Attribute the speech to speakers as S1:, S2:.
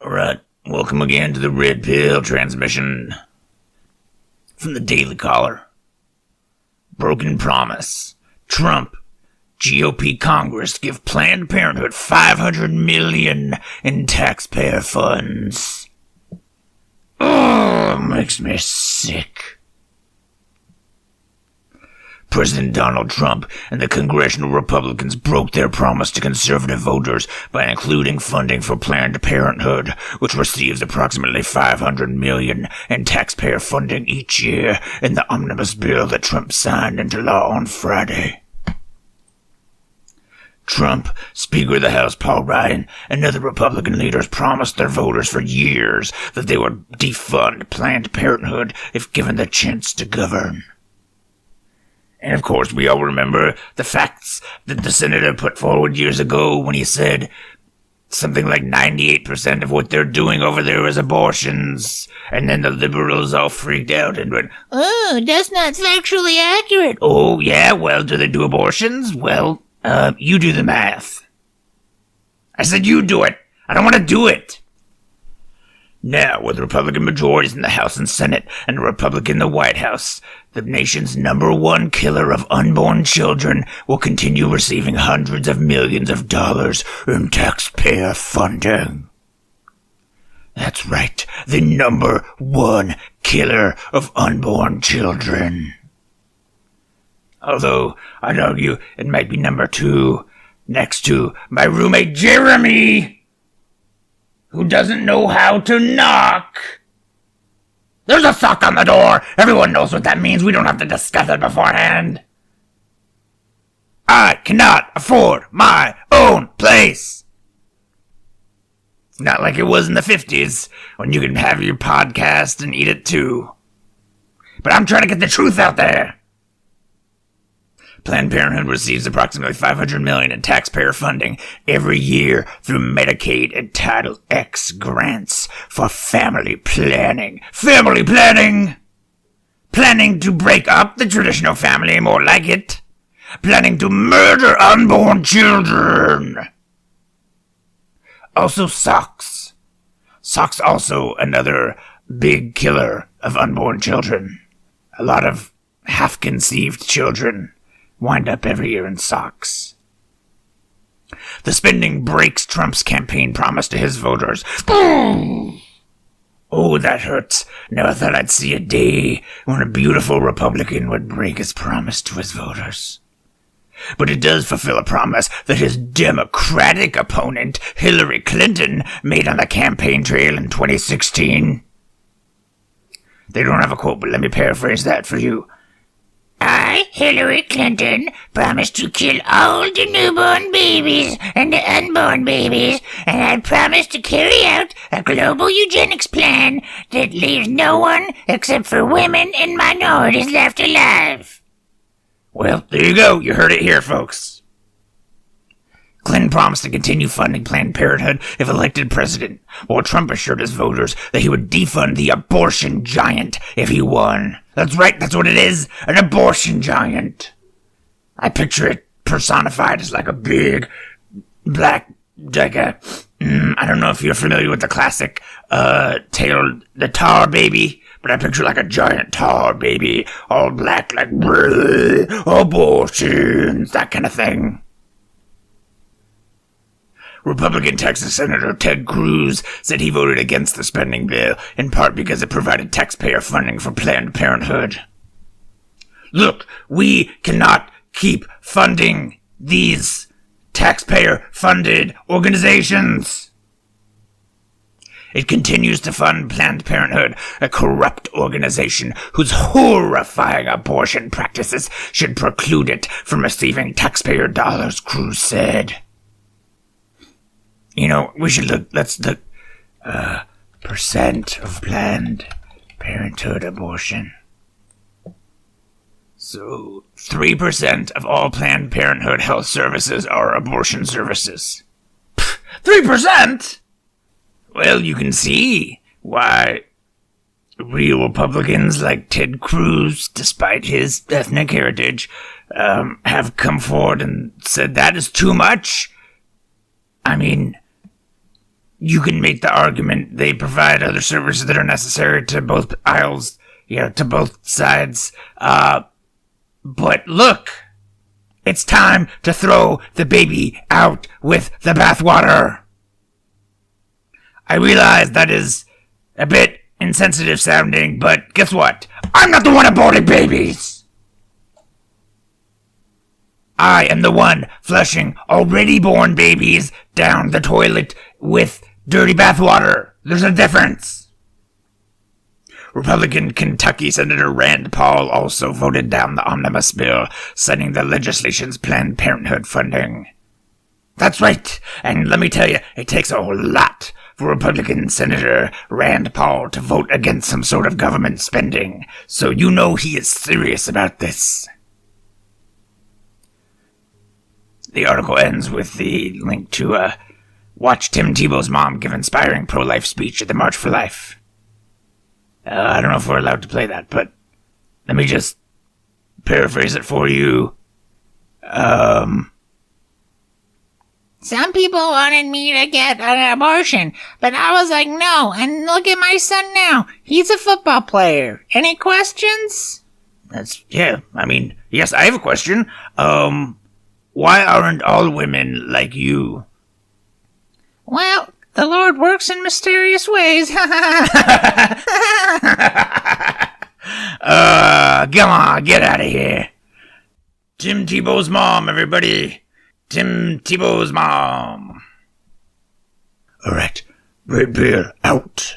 S1: Alright, welcome again to the Red Pill transmission from the Daily Caller. Broken promise. Trump, GOP Congress give Planned Parenthood $500 million in taxpayer funds. Oh, makes me sick. President Donald Trump and the congressional Republicans broke their promise to conservative voters by including funding for Planned Parenthood, which receives approximately $500 million in taxpayer funding each year in the omnibus bill that Trump signed into law on Friday. Trump, Speaker of the House Paul Ryan, and other Republican leaders promised their voters for years that they would defund Planned Parenthood if given the chance to govern. And of course, we all remember the facts that the senator put forward years ago when he said something like 98% of what they're doing over there is abortions. And then the liberals all freaked out and went, "Oh, that's not factually accurate." Oh, yeah? Well, do they do abortions? Well, you do the math. I said you do it. I don't want to do it. Now, with Republican majorities in the House and Senate and a Republican in the White House, the nation's #1 killer of unborn children will continue receiving hundreds of millions of dollars in taxpayer funding. That's right, the #1 killer of unborn children. Although, I'd argue it might be #2, next to my roommate Jeremy, who doesn't know how to knock. There's a sock on the door. Everyone knows what that means. We don't have to discuss it beforehand. I cannot afford my own place. It's not like it was in the 50s when you could have your podcast and eat it too. But I'm trying to get the truth out there. Planned Parenthood receives approximately $500 million in taxpayer funding every year through Medicaid and Title X grants for family planning. Family planning! Planning to break up the traditional family, more like it. Planning to murder unborn children. Also socks. Socks also another big killer of unborn children. A lot of half-conceived children wind up every year in socks. The spending breaks Trump's campaign promise to his voters. Oh, that hurts. Never thought I'd see a day when a beautiful Republican would break his promise to his voters. But it does fulfill a promise that his Democratic opponent, Hillary Clinton, made on the campaign trail in 2016. They don't have a quote, but let me paraphrase that for you. I, Hillary Clinton, promise to kill all the newborn babies and the unborn babies, and I promise to carry out a global eugenics plan that leaves no one except for women and minorities left alive. Well, there you go. You heard it here, folks. Clinton promised to continue funding Planned Parenthood if elected president, while Trump assured his voters that he would defund the abortion giant if he won. That's right, that's what it is, an abortion giant. I picture it personified as like a big, black, I don't know if you're familiar with the classic tale, the Tar Baby, but I picture like a giant tar baby, all black, like, abortions, that kind of thing. Republican Texas Senator Ted Cruz said he voted against the spending bill, in part because it provided taxpayer funding for Planned Parenthood. Look, we cannot keep funding these taxpayer-funded organizations. It continues to fund Planned Parenthood, a corrupt organization whose horrifying abortion practices should preclude it from receiving taxpayer dollars, Cruz said. You know, let's look, percent of Planned Parenthood abortion. So, 3% of all Planned Parenthood health services are abortion services. 3%? Well, you can see why real Republicans like Ted Cruz, despite his ethnic heritage, have come forward and said that is too much. I mean, you can make the argument they provide other services that are necessary to both aisles, to both sides. But look, it's time to throw the baby out with the bathwater. I realize that is a bit insensitive sounding, but guess what? I'm not the one aborting babies. I am the one flushing already born babies down the toilet with dirty bathwater. There's a difference. Republican Kentucky Senator Rand Paul also voted down the omnibus bill, citing the legislation's Planned Parenthood funding. That's right, and let me tell you, it takes a whole lot for Republican Senator Rand Paul to vote against some sort of government spending, so you know he is serious about this. The article ends with the link to watch Tim Tebow's mom give inspiring pro-life speech at the March for Life. I don't know if we're allowed to play that, but let me just paraphrase it for you.
S2: Some people wanted me to get an abortion, but I was like, no, and look at my son now. He's a football player. Any questions?
S1: Yes, I have a question. Why aren't all women like you?
S2: Well, the Lord works in mysterious ways.
S1: Come on, get out of here. Tim Tebow's mom, everybody. Tim Tebow's mom. All right, Red Bear out.